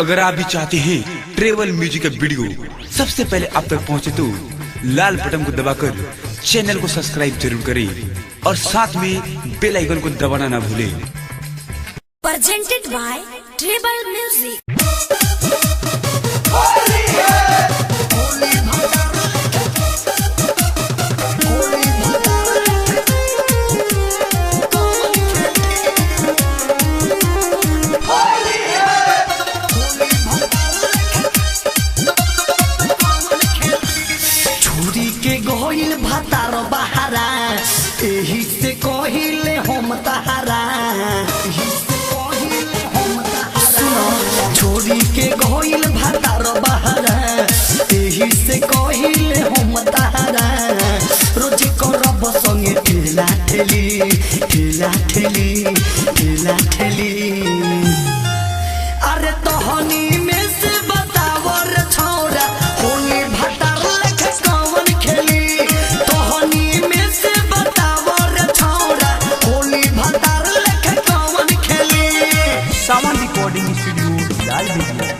अगर आप भी चाहते हैं ट्रेवल म्यूजिक का वीडियो सबसे पहले आप तक पहुंचे तो लाल बटन को दबाकर चैनल को सब्सक्राइब जरूर करें और साथ में बेल आइकन को दबाना ना भूलें। Presented by Tribal Music। Gohil भातार बहारा एही से कहिले हम तहारा सुनो छोरी के गोहिल भातार बहारा एही से कहिले हम तहारा रोज करब संगे ठेला ठेली ठेला ठेली ठेला ठेली। अरे तोहनी में से बतावर छोरा होली भातार सावन रिकॉर्डिंग स्टूडियो लाल बिगिया।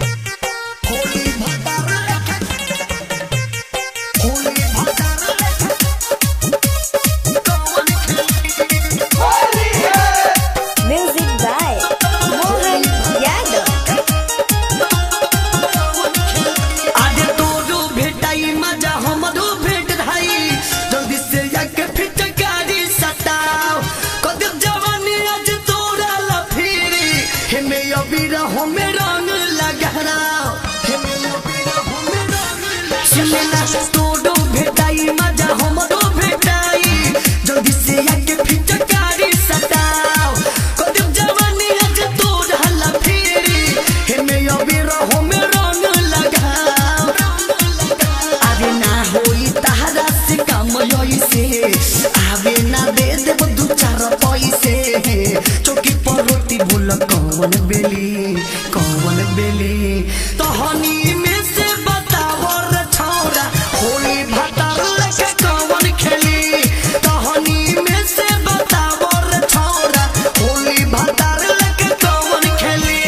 Music by Mohan Yadav। आगे तोरो भेटाई मजा हमरो भेट धाई जल्दी से जाके फिटकारी सताओ कदम जवानी आज तोरा लफीरी हे में अबीर हमें रंग लगाओ हे में अबीर हमें रंग सुनना तोरो भेटाई मजा हमरो भेटाई जल्दी से जाके फिटकारी सताओ कदम जवानी आज तोरा लफीरी हे में अबीर हमें रंग लगाओ। अरे ना होई तहरा से काम से आवे ना दे देव दू चार पैसे चौकी पर रोटी भूल कौन बेली तहनी में से बतावर छोरा होली भातार लेके कौन खेली तहनी में से बतावर छोरा होली भातार लेके कौन खेली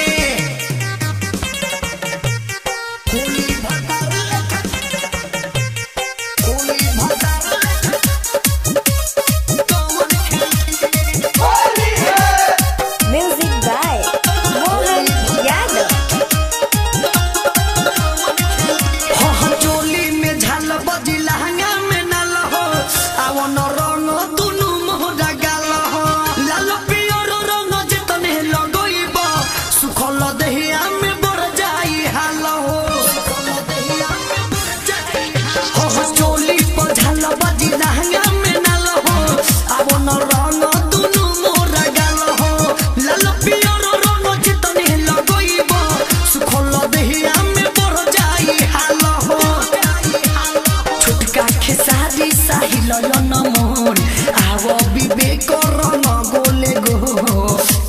होली भातार Music by Mohan Yadav। चोली में झाल बजी लहंगा में नल हो आवन रंग दुनु मोहरा गाल हो लाल पियर रंग जितने लगइब सुखल देहिया में बढ़ जाई हाल हो चोली पर झाल बजी लहंगा में नल हो आवन रंग दुनु मोहरा गाल हो लाल पियर रंग जितने लगइब सुखल देहिया में बढ़ जाई हाल हो छुटका खेसारी साहिल नमन आव विवेक रंग गोले गो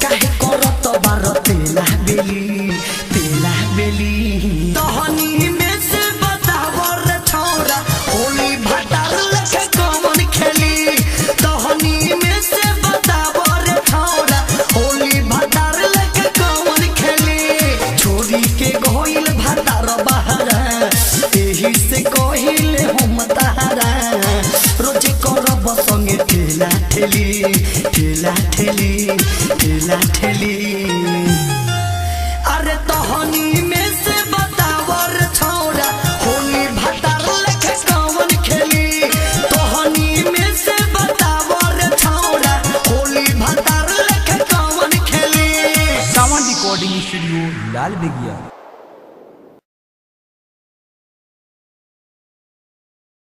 काहे करत बार तेला बेली तहनी में से बतावर छोरा होली भातार लेके कौन खेली तहनी में से बतावर छोरा होली भातार लेके कौन खेली छोरी के गोहिल भातार बहारा एही से कहिले हम तहारा रोज करब संगे ठेला ठेली ठेला ठेली ठेला ठेली। अरे तहनी में से बतावर छोरा होली भातार लेके कौन खेली तहनी में से बतावर छोरा होली भातार लेके कौन खेली। सावन रिकॉर्डिंग स्टूडियो लाल बिगिया।